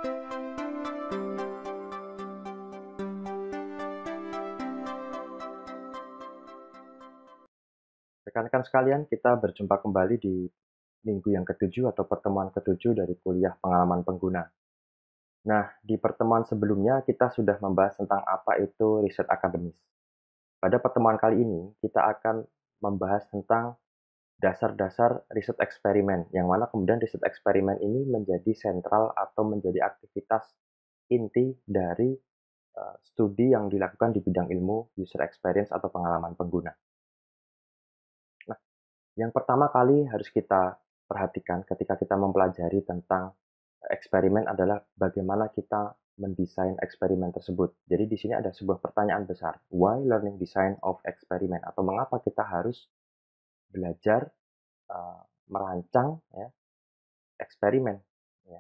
Rekan-rekan sekalian, kita berjumpa kembali di minggu yang ketujuh atau pertemuan ketujuh dari kuliah pengalaman pengguna. Nah, di pertemuan sebelumnya kita sudah membahas tentang apa itu riset akademis. Pada pertemuan kali ini, kita akan membahas tentang dasar-dasar riset eksperimen, yang mana kemudian riset eksperimen ini menjadi sentral atau menjadi aktivitas inti dari studi yang dilakukan di bidang ilmu user experience atau pengalaman pengguna. Nah, yang pertama kali harus kita perhatikan ketika kita mempelajari tentang eksperimen adalah bagaimana kita mendesain eksperimen tersebut. Jadi di sini ada sebuah pertanyaan besar, why learning design of experiment, atau mengapa kita harus belajar merancang ya, eksperimen. Ya.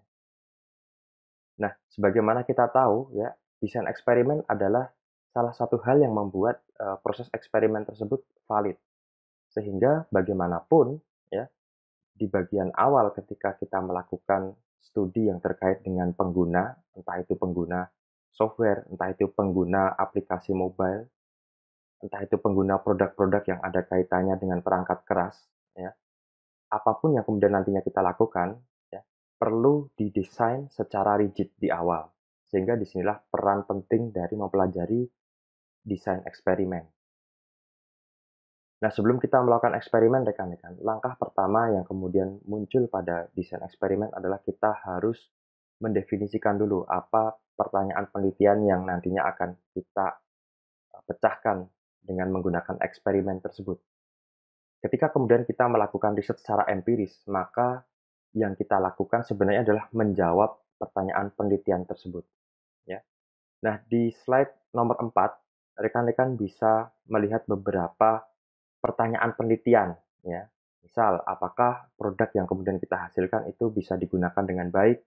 Nah, sebagaimana kita tahu ya, desain eksperimen adalah salah satu hal yang membuat proses eksperimen tersebut valid. Sehingga bagaimanapun ya, di bagian awal ketika kita melakukan studi yang terkait dengan pengguna, entah itu pengguna software, entah itu pengguna aplikasi mobile, entah itu pengguna produk-produk yang ada kaitannya dengan perangkat keras, ya, apapun yang kemudian nantinya kita lakukan, ya, perlu didesain secara rigid di awal. Sehingga disinilah peran penting dari mempelajari desain eksperimen. Nah, sebelum kita melakukan eksperimen, rekan-rekan, langkah pertama yang kemudian muncul pada desain eksperimen adalah kita harus mendefinisikan dulu apa pertanyaan penelitian yang nantinya akan kita pecahkan dengan menggunakan eksperimen tersebut. Ketika kemudian kita melakukan riset secara empiris, maka yang kita lakukan sebenarnya adalah menjawab pertanyaan penelitian tersebut. Ya. Nah, di slide nomor 4, rekan-rekan bisa melihat beberapa pertanyaan penelitian, ya. Misal, apakah produk yang kemudian kita hasilkan itu bisa digunakan dengan baik?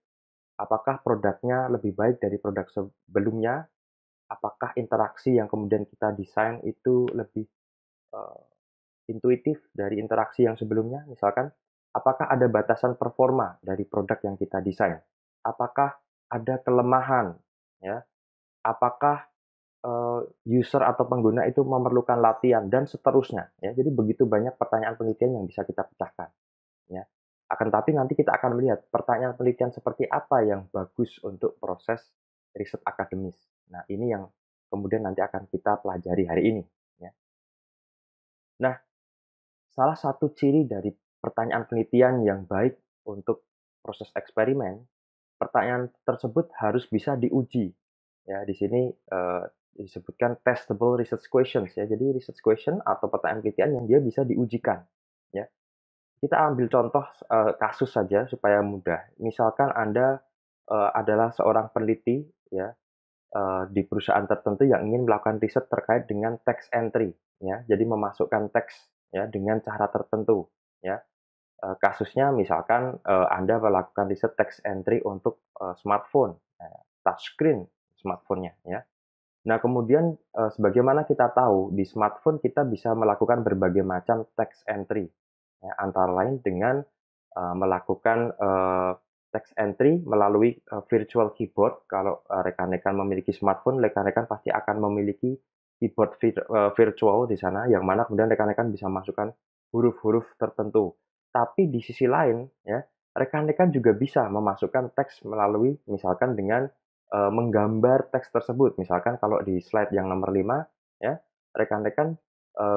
Apakah produknya lebih baik dari produk sebelumnya? Apakah interaksi yang kemudian kita desain itu lebih uh, intuitif dari interaksi yang sebelumnya? Misalkan, apakah ada batasan performa dari produk yang kita desain? Apakah ada kelemahan? Ya, apakah user atau pengguna itu memerlukan latihan dan seterusnya ya. Jadi begitu banyak pertanyaan penelitian yang bisa kita pecahkan ya. Akan tapi nanti kita akan melihat pertanyaan penelitian seperti apa yang bagus untuk proses riset akademis. Nah, ini yang kemudian nanti akan kita pelajari hari ini ya. Nah, salah satu ciri dari pertanyaan penelitian yang baik untuk proses eksperimen, pertanyaan tersebut harus bisa diuji. Ya, di sini disebutkan testable research questions ya. Jadi research question atau pertanyaan penelitian yang dia bisa diujikan. Ya, kita ambil contoh kasus saja supaya mudah. Misalkan Anda adalah seorang peneliti ya di perusahaan tertentu yang ingin melakukan riset terkait dengan tax entry ya. Jadi memasukkan teks ya dengan cara tertentu ya. Kasusnya misalkan Anda melakukan riset tax entry untuk smartphone, touchscreen smartphone-nya ya. Nah, kemudian sebagaimana kita tahu di smartphone kita bisa melakukan berbagai macam text entry, ya, antara lain dengan melakukan text entry melalui virtual keyboard. Kalau rekan-rekan memiliki smartphone, rekan-rekan pasti akan memiliki keyboard virtual di sana, yang mana kemudian rekan-rekan bisa masukkan huruf-huruf tertentu. Tapi di sisi lain, ya, rekan-rekan juga bisa memasukkan teks melalui misalkan dengan menggambar teks tersebut. Misalkan kalau di slide yang nomor 5 ya, rekan-rekan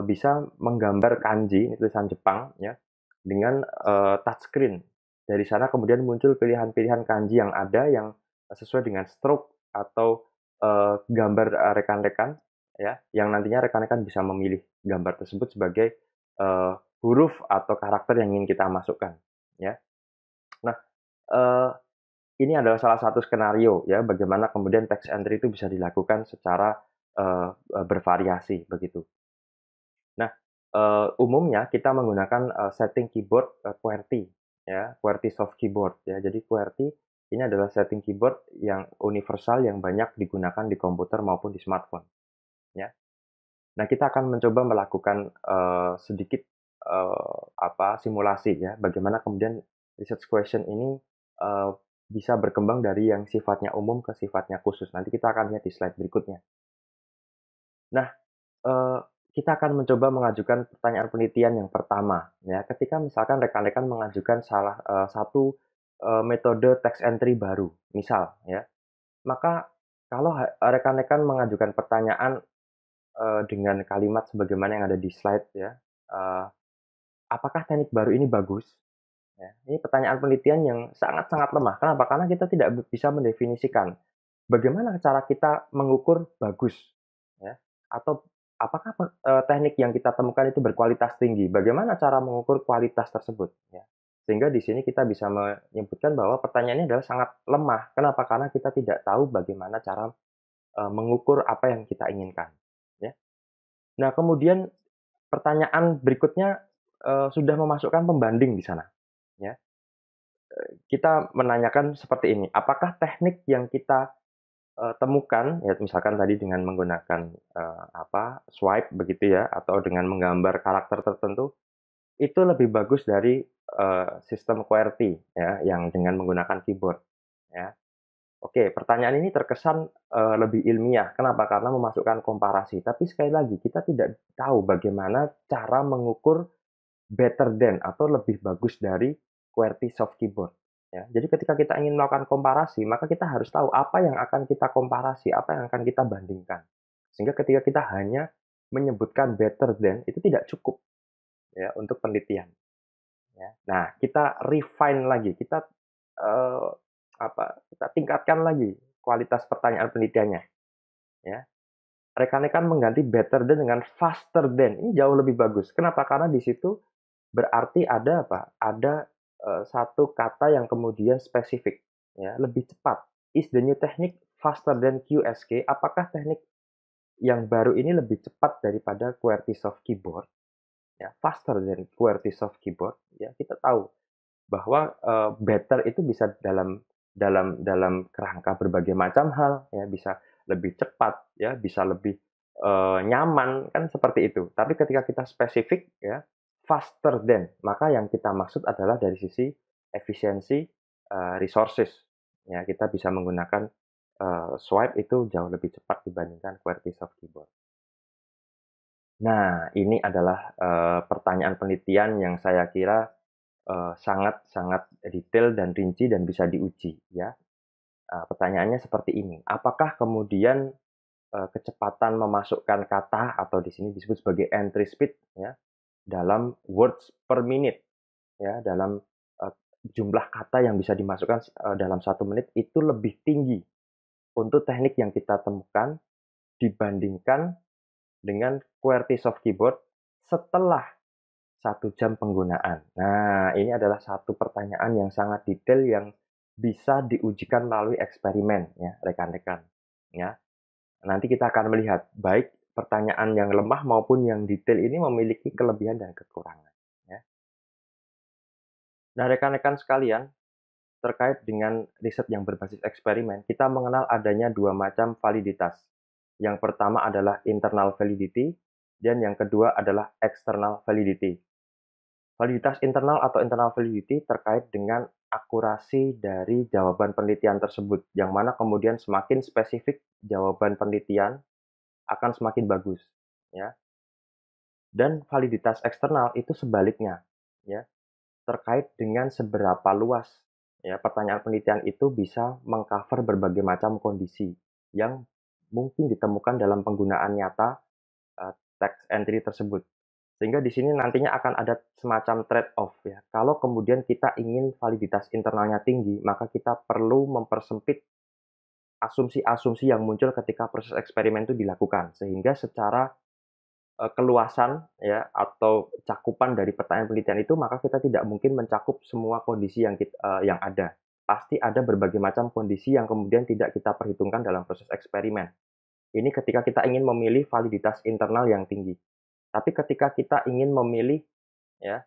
bisa menggambar kanji, ini tulisan Jepang ya, dengan touchscreen. Dari sana kemudian muncul pilihan-pilihan kanji yang ada yang sesuai dengan stroke atau gambar rekan-rekan ya, yang nantinya rekan-rekan bisa memilih gambar tersebut sebagai huruf atau karakter yang ingin kita masukkan ya. Nah, eee ini adalah salah satu skenario ya, bagaimana kemudian text entry itu bisa dilakukan secara, bervariasi begitu. Nah, umumnya kita menggunakan, setting keyboard, QWERTY ya, QWERTY soft keyboard ya. Jadi QWERTY ini adalah setting keyboard yang universal yang banyak digunakan di komputer maupun di smartphone ya. Nah, kita akan mencoba melakukan, sedikit, simulasi ya, bagaimana kemudian research question ini, bisa berkembang dari yang sifatnya umum ke sifatnya khusus. Nanti kita akan lihat di slide berikutnya. Nah, eee, kita akan mencoba mengajukan pertanyaan penelitian yang pertama, ya. Ketika misalkan rekan-rekan mengajukan satu metode text entry baru, misal, ya, maka kalau rekan-rekan mengajukan pertanyaan, dengan kalimat sebagaimana yang ada di slide ya, eee, "Apakah teknik baru ini bagus?" Ya, ini pertanyaan penelitian yang sangat-sangat lemah. Kenapa? Karena kita tidak bisa mendefinisikan bagaimana cara kita mengukur bagus, ya, atau apakah teknik yang kita temukan itu berkualitas tinggi, bagaimana cara mengukur kualitas tersebut, ya. Sehingga di sini kita bisa menyebutkan bahwa pertanyaannya adalah sangat lemah. Kenapa? Karena kita tidak tahu bagaimana cara, mengukur apa yang kita inginkan, ya. Nah, kemudian pertanyaan berikutnya, sudah memasukkan pembanding di sana, ya. Kita menanyakan seperti ini, apakah teknik yang kita temukan, ya misalkan tadi dengan menggunakan, swipe begitu ya, atau dengan menggambar karakter tertentu, itu lebih bagus dari, sistem QWERTY ya, yang dengan menggunakan keyboard, ya. Oke, pertanyaan ini terkesan, lebih ilmiah. Kenapa? Karena memasukkan komparasi. Tapi sekali lagi, kita tidak tahu bagaimana cara mengukur better than atau lebih bagus dari QWERTY soft keyboard, ya. Jadi ketika kita ingin melakukan komparasi, maka kita harus tahu apa yang akan kita komparasi, apa yang akan kita bandingkan. Sehingga ketika kita hanya menyebutkan better than, itu tidak cukup ya untuk penelitian, ya. Nah, kita refine lagi, eee, kita tingkatkan lagi kualitas pertanyaan penelitiannya, ya. Rekan-rekan mengganti better than dengan faster than, ini jauh lebih bagus. Kenapa? Karena di situ berarti ada apa? Ada, satu kata yang kemudian spesifik, ya, lebih cepat. Is the new technique faster than QSK? Apakah teknik yang baru ini lebih cepat daripada QWERTY soft keyboard? Ya, faster than QWERTY soft keyboard, ya, kita tahu bahwa, better itu bisa dalam kerangka berbagai macam hal, ya, bisa lebih cepat, ya, bisa lebih, nyaman, kan seperti itu. Tapi ketika kita spesifik, ya, faster than, maka yang kita maksud adalah dari sisi efisiensi, resources, ya, kita bisa menggunakan, swipe itu jauh lebih cepat dibandingkan QWERTY soft keyboard. Nah, ini adalah, pertanyaan penelitian yang saya kira sangat-sangat detail dan rinci dan bisa diuji ya. Pertanyaannya seperti ini, apakah kemudian, kecepatan memasukkan kata atau di sini disebut sebagai entry speed ya, dalam words per minute ya, dalam, eee, jumlah kata yang bisa dimasukkan dalam 1 menit itu lebih tinggi untuk teknik yang kita temukan dibandingkan dengan QWERTY soft keyboard setelah 1 jam penggunaan. Nah, ini adalah satu pertanyaan yang sangat detail yang bisa diujikan melalui eksperimen ya, rekan-rekan, ya. Nanti kita akan melihat baik pertanyaan yang lemah maupun yang detail ini memiliki kelebihan dan kekurangan, ya. Nah, rekan-rekan sekalian, terkait dengan riset yang berbasis eksperimen, kita mengenal adanya 2 macam validitas. Yang pertama adalah internal validity dan yang kedua adalah external validity. Validitas internal atau internal validity terkait dengan akurasi dari jawaban penelitian tersebut, yang mana kemudian semakin spesifik jawaban penelitian akan semakin bagus, ya. Dan validitas eksternal itu sebaliknya, ya, terkait dengan seberapa luas, ya, pertanyaan penelitian itu bisa mengcover berbagai macam kondisi yang mungkin ditemukan dalam penggunaan nyata, text entry tersebut. Sehingga di sini nantinya akan ada semacam trade off ya. Kalau kemudian kita ingin validitas internalnya tinggi, maka kita perlu mempersempit asumsi-asumsi yang muncul ketika proses eksperimen itu dilakukan. Sehingga secara, keluasan ya atau cakupan dari pertanyaan penelitian itu, maka kita tidak mungkin mencakup semua kondisi yang ada. Pasti ada berbagai macam kondisi yang kemudian tidak kita perhitungkan dalam proses eksperimen. Ini ketika kita ingin memilih validitas internal yang tinggi. Tapi ketika kita ingin memilih ya,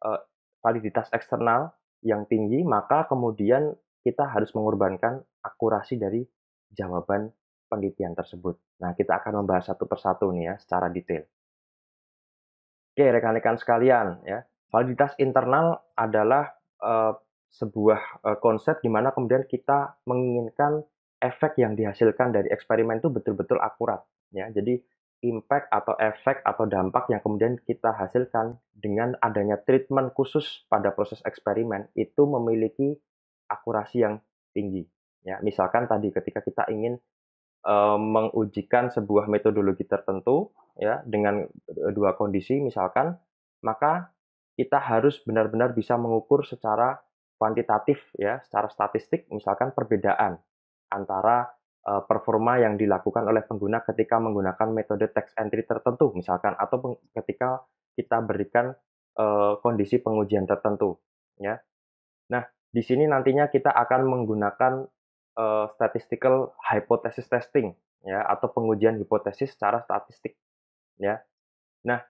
eee, validitas eksternal yang tinggi, maka kemudian kita harus mengorbankan akurasi dari jawaban penelitian tersebut. Nah, kita akan membahas satu persatu nih ya, secara detail. Oke, rekan-rekan sekalian ya, validitas internal adalah, sebuah konsep di mana kemudian kita menginginkan efek yang dihasilkan dari eksperimen itu betul-betul akurat, ya. Jadi impact atau efek atau dampak yang kemudian kita hasilkan dengan adanya treatment khusus pada proses eksperimen itu memiliki akurasi yang tinggi, ya. Misalkan tadi ketika kita ingin mengujikan sebuah metodologi tertentu ya dengan dua kondisi misalkan, maka kita harus benar-benar bisa mengukur secara kuantitatif ya, secara statistik misalkan perbedaan antara performa yang dilakukan oleh pengguna ketika menggunakan metode text entry tertentu misalkan atau ketika kita berikan kondisi pengujian tertentu ya. Nah, di sini nantinya kita akan menggunakan statistical hypothesis testing ya atau pengujian hipotesis secara statistik ya. Nah,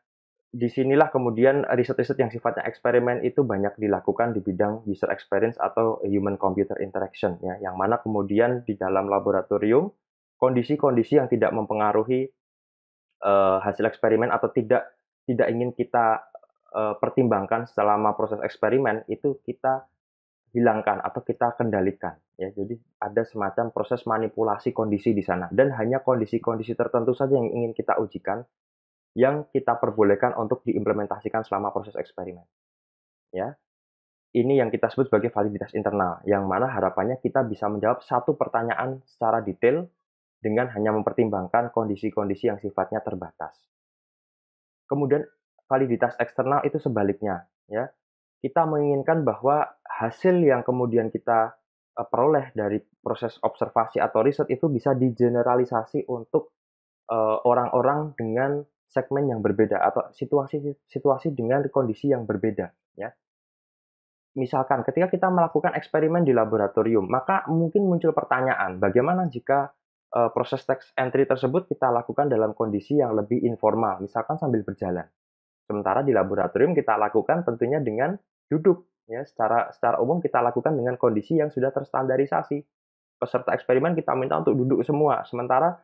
disinilah kemudian riset-riset yang sifatnya eksperimen itu banyak dilakukan di bidang user experience atau human computer interaction ya, yang mana kemudian di dalam laboratorium kondisi-kondisi yang tidak mempengaruhi hasil eksperimen atau tidak ingin kita pertimbangkan selama proses eksperimen itu kita hilangkan atau kita kendalikan ya. Jadi ada semacam proses manipulasi kondisi di sana dan hanya kondisi-kondisi tertentu saja yang ingin kita ujikan, yang kita perbolehkan untuk diimplementasikan selama proses eksperimen ya. Ini yang kita sebut sebagai validitas internal, yang mana harapannya kita bisa menjawab satu pertanyaan secara detail dengan hanya mempertimbangkan kondisi-kondisi yang sifatnya terbatas. Kemudian validitas eksternal itu sebaliknya ya. Kita menginginkan bahwa hasil yang kemudian kita peroleh dari proses observasi atau riset itu bisa digeneralisasi untuk orang-orang dengan segmen yang berbeda atau situasi dengan kondisi yang berbeda ya. Misalkan ketika kita melakukan eksperimen di laboratorium, maka mungkin muncul pertanyaan, bagaimana jika proses text entry tersebut kita lakukan dalam kondisi yang lebih informal, misalkan sambil berjalan. Sementara di laboratorium kita lakukan tentunya dengan duduk, ya. Secara umum kita lakukan dengan kondisi yang sudah terstandarisasi. Peserta eksperimen kita minta untuk duduk semua. Sementara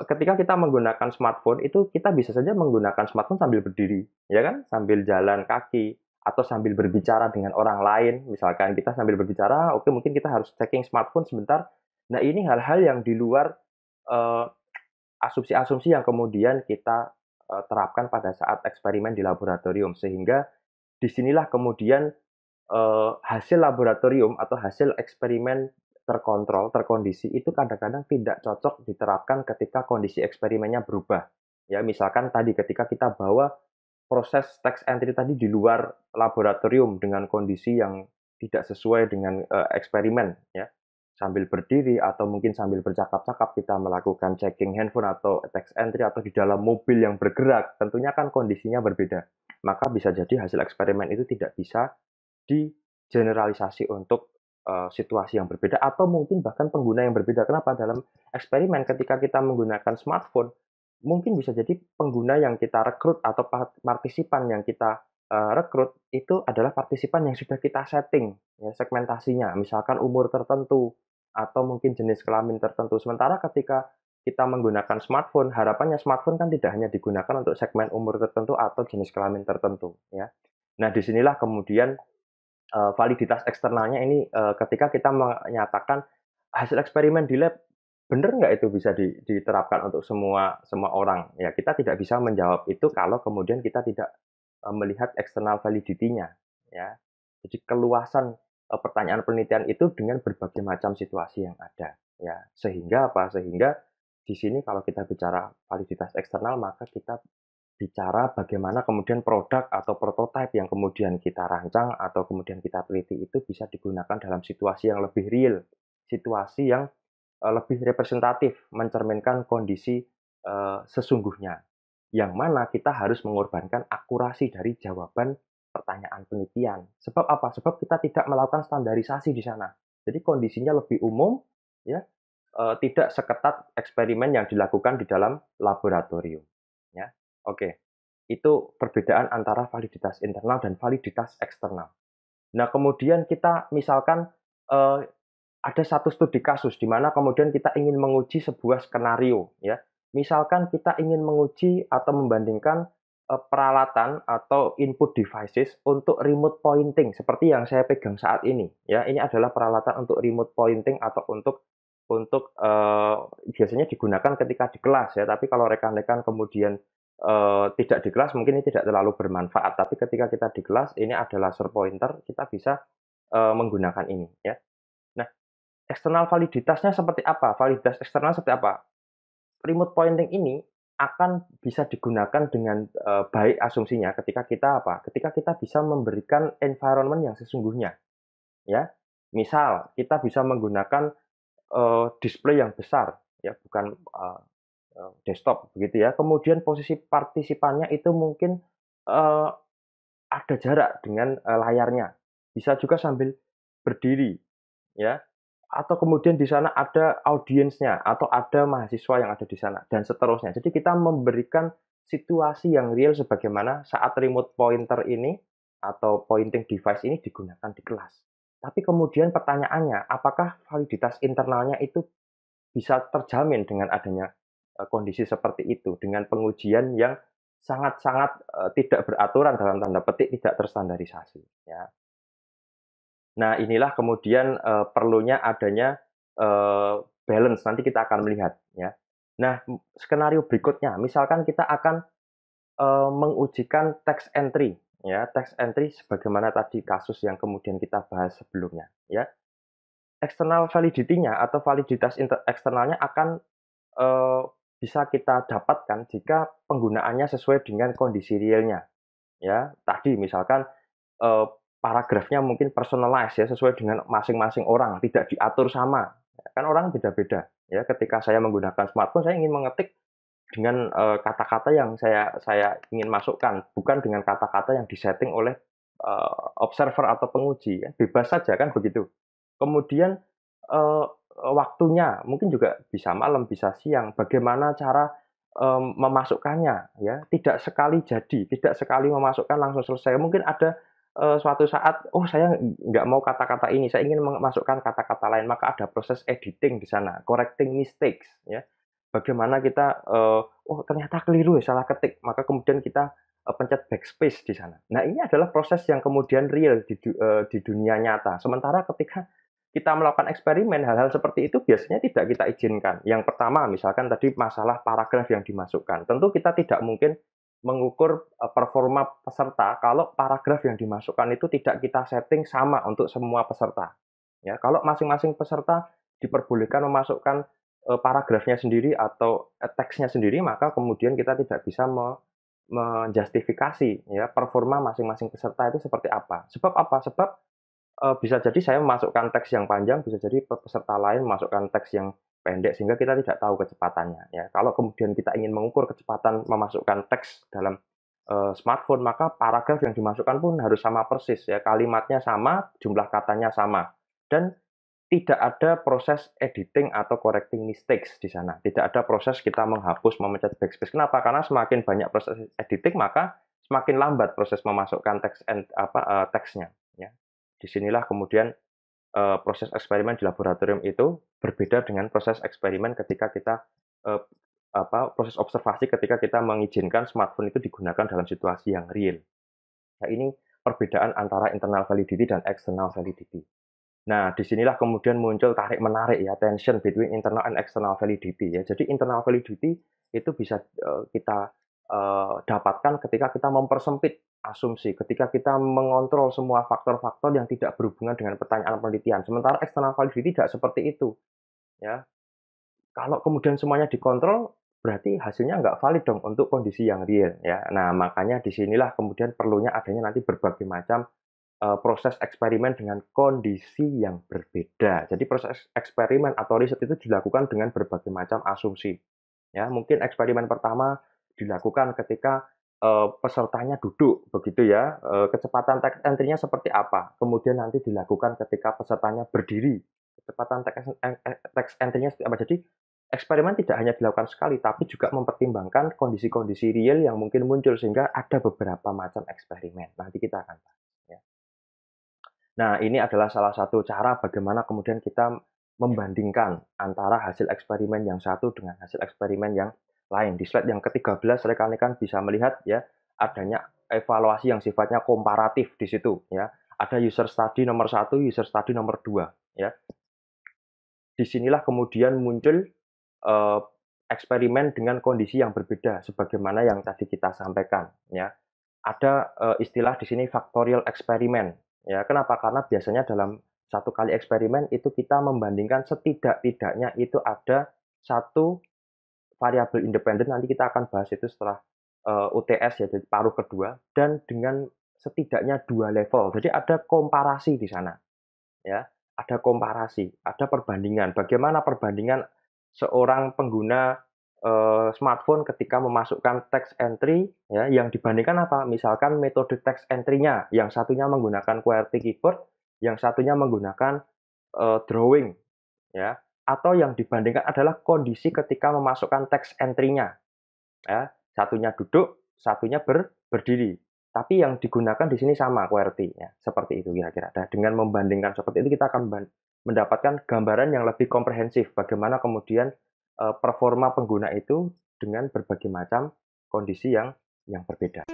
ketika kita menggunakan smartphone itu kita bisa saja menggunakan smartphone sambil berdiri, ya kan? Sambil jalan kaki atau sambil berbicara dengan orang lain. Misalkan kita sambil berbicara, oke mungkin kita harus checking smartphone sebentar. Nah, ini hal-hal yang di luar eh, asumsi-asumsi yang kemudian kita terapkan pada saat eksperimen di laboratorium, sehingga disinilah kemudian hasil laboratorium atau hasil eksperimen terkontrol, terkondisi itu kadang-kadang tidak cocok diterapkan ketika kondisi eksperimennya berubah. Ya, misalkan tadi ketika kita bawa proses text entry tadi di luar laboratorium dengan kondisi yang tidak sesuai dengan eksperimen ya. Sambil berdiri atau mungkin sambil bercakap-cakap kita melakukan checking handphone atau text entry atau di dalam mobil yang bergerak, tentunya kan kondisinya berbeda. Maka bisa jadi hasil eksperimen itu tidak bisa digeneralisasi untuk situasi yang berbeda atau mungkin bahkan pengguna yang berbeda. Kenapa? Dalam eksperimen ketika kita menggunakan smartphone, mungkin bisa jadi pengguna yang kita rekrut atau partisipan yang kita rekrut itu adalah partisipan yang sudah kita setting ya, segmentasinya, misalkan umur tertentu atau mungkin jenis kelamin tertentu. Sementara ketika kita menggunakan smartphone, harapannya smartphone kan tidak hanya digunakan untuk segmen umur tertentu atau jenis kelamin tertentu ya. Nah, disinilah kemudian validitas eksternalnya ini ketika kita menyatakan hasil eksperimen di lab benar nggak itu bisa diterapkan untuk semua orang ya, kita tidak bisa menjawab itu kalau kemudian kita tidak melihat eksternal validity-nya ya. Jadi keluasan pertanyaan penelitian itu dengan berbagai macam situasi yang ada ya, sehingga apa, sehingga di sini kalau kita bicara validitas eksternal maka kita bicara bagaimana kemudian produk atau prototipe yang kemudian kita rancang atau kemudian kita teliti itu bisa digunakan dalam situasi yang lebih real, situasi yang lebih representatif, mencerminkan kondisi sesungguhnya, yang mana kita harus mengorbankan akurasi dari jawaban pertanyaan penelitian. Sebab apa? Sebab kita tidak melakukan standarisasi di sana. Jadi kondisinya lebih umum, ya, tidak seketat eksperimen yang dilakukan di dalam laboratorium. Ya, oke. Itu perbedaan antara validitas internal dan validitas eksternal. Nah, kemudian kita misalkan ada satu studi kasus di mana kemudian kita ingin menguji sebuah skenario, ya. Misalkan kita ingin menguji atau membandingkan peralatan atau input devices untuk remote pointing seperti yang saya pegang saat ini, ya. Ini adalah peralatan untuk remote pointing atau biasanya digunakan ketika di kelas ya, tapi kalau rekan-rekan kemudian, tidak di kelas mungkin ini tidak terlalu bermanfaat, tapi ketika kita di kelas ini ada laser pointer, kita bisa, menggunakan ini ya. Nah, eksternal validitasnya seperti apa? Validitas eksternal seperti apa? Remote pointing ini akan bisa digunakan dengan, baik asumsinya ketika kita apa, ketika kita bisa memberikan environment yang sesungguhnya, ya. Misal kita bisa menggunakan, display yang besar, ya, bukan, desktop begitu ya, kemudian posisi partisipannya itu mungkin, eee, ada jarak dengan, layarnya, bisa juga sambil berdiri, ya. Atau kemudian di sana ada audiensnya, atau ada mahasiswa yang ada di sana, dan seterusnya. Jadi kita memberikan situasi yang real sebagaimana saat remote pointer ini, atau pointing device ini digunakan di kelas. Tapi kemudian pertanyaannya, apakah validitas internalnya itu bisa terjamin dengan adanya, kondisi seperti itu, dengan pengujian yang sangat-sangat, tidak beraturan dalam tanda petik, tidak terstandarisasi, ya. Nah, inilah kemudian, perlunya adanya, balance, nanti kita akan melihat, ya. Nah, skenario berikutnya, misalkan kita akan, mengujikan text entry, ya, text entry sebagaimana tadi kasus yang kemudian kita bahas sebelumnya, ya. External validity-nya atau validitas eksternalnya akan, eee, bisa kita dapatkan jika penggunaannya sesuai dengan kondisi realnya, ya. Tadi misalkan, Eee, paragrafnya mungkin personalize ya, sesuai dengan masing-masing orang, tidak diatur sama. Kan orang beda-beda, ya. Ketika saya menggunakan smartphone, saya ingin mengetik dengan, kata-kata yang saya ingin masukkan, bukan dengan kata-kata yang disetting oleh, observer atau penguji ya, bebas saja kan begitu. Kemudian, eee, waktunya mungkin juga bisa malam, bisa siang, bagaimana cara, memasukkannya ya, tidak sekali jadi, tidak sekali memasukkan langsung selesai. Mungkin ada, suatu saat, "Oh saya nggak mau kata-kata ini, saya ingin memasukkan kata-kata lain." Maka ada proses editing di sana, correcting mistakes ya. Bagaimana kita, "Oh ternyata keliru ya, salah ketik." Maka kemudian kita, pencet backspace di sana. Nah ini adalah proses yang kemudian real di dunia nyata. Sementara ketika kita melakukan eksperimen, hal-hal seperti itu biasanya tidak kita izinkan. Yang pertama misalkan tadi masalah paragraf yang dimasukkan, tentu kita tidak mungkin mengukur, performa peserta kalau paragraf yang dimasukkan itu tidak kita setting sama untuk semua peserta, ya. Kalau masing-masing peserta diperbolehkan memasukkan, paragrafnya sendiri atau, teksnya sendiri, maka kemudian kita tidak bisa menjustifikasi ya performa masing-masing peserta itu seperti apa. Sebab apa? Sebab, bisa jadi saya memasukkan teks yang panjang, bisa jadi peserta lain memasukkan teks yang pendek, sehingga kita tidak tahu kecepatannya, ya. Kalau kemudian kita ingin mengukur kecepatan memasukkan teks dalam, smartphone, maka paragraf yang dimasukkan pun harus sama persis ya, kalimatnya sama, jumlah katanya sama, dan tidak ada proses editing atau correcting mistakes di sana. Tidak ada proses kita menghapus, memencet backspace. Kenapa? Karena semakin banyak proses editing, maka semakin lambat proses memasukkan teksnya, ya. Di sinilah kemudian, proses eksperimen di laboratorium itu berbeda dengan proses eksperimen ketika kita, eee, proses observasi ketika kita mengizinkan smartphone itu digunakan dalam situasi yang real. Nah, ini perbedaan antara internal validity dan external validity. Nah, disinilah kemudian muncul tarik-menarik ya, tension between internal and external validity ya. Jadi internal validity itu bisa, kita, dapatkan ketika kita mempersempit asumsi, ketika kita mengontrol semua faktor-faktor yang tidak berhubungan dengan pertanyaan penelitian. Sementara external validity tidak seperti itu, ya. Kalau kemudian semuanya dikontrol, berarti hasilnya nggak valid dong untuk kondisi yang real, ya. Nah, makanya disinilah kemudian perlunya adanya nanti berbagai macam proses eksperimen dengan kondisi yang berbeda. Jadi proses eksperimen atau riset itu dilakukan dengan berbagai macam asumsi. Ya, mungkin eksperimen pertama dilakukan ketika, pesertanya duduk begitu ya, kecepatan text entry-nya seperti apa. Kemudian nanti dilakukan ketika pesertanya berdiri, kecepatan text entry-nya seperti apa. Jadi eksperimen tidak hanya dilakukan sekali, tapi juga mempertimbangkan kondisi-kondisi real yang mungkin muncul, sehingga ada beberapa macam eksperimen. Nanti kita akan bahas, ya. Nah, ini adalah salah satu cara bagaimana kemudian kita membandingkan antara hasil eksperimen yang satu dengan hasil eksperimen yang lain. Di slide yang ke-13 rekan-rekan bisa melihat ya, adanya evaluasi yang sifatnya komparatif di situ ya. Ada user study nomor 1, user study nomor 2 ya. Disinilah kemudian muncul eh, eksperimen dengan kondisi yang berbeda sebagaimana yang tadi kita sampaikan ya. Ada istilah di sini factorial eksperimen ya. Kenapa? Karena biasanya dalam satu kali eksperimen itu kita membandingkan setidak-tidaknya itu ada satu variabel independen, nanti kita akan bahas itu setelah UTS ya, jadi paruh kedua, dan dengan setidaknya 2 level. Jadi ada komparasi di sana ya, ada komparasi, ada perbandingan. Bagaimana perbandingan seorang pengguna smartphone ketika memasukkan text entry ya, yang dibandingkan apa? Misalkan metode text entry-nya, yang satunya menggunakan QWERTY keyboard, yang satunya menggunakan drawing ya, atau yang dibandingkan adalah kondisi ketika memasukkan text entry-nya ya, satunya duduk, satunya berdiri. Tapi yang digunakan di sini sama QWERTY ya, seperti itu kira-kira. Nah, dengan membandingkan seperti itu kita akan mendapatkan gambaran yang lebih komprehensif bagaimana kemudian performa pengguna itu dengan berbagai macam kondisi yang berbeda.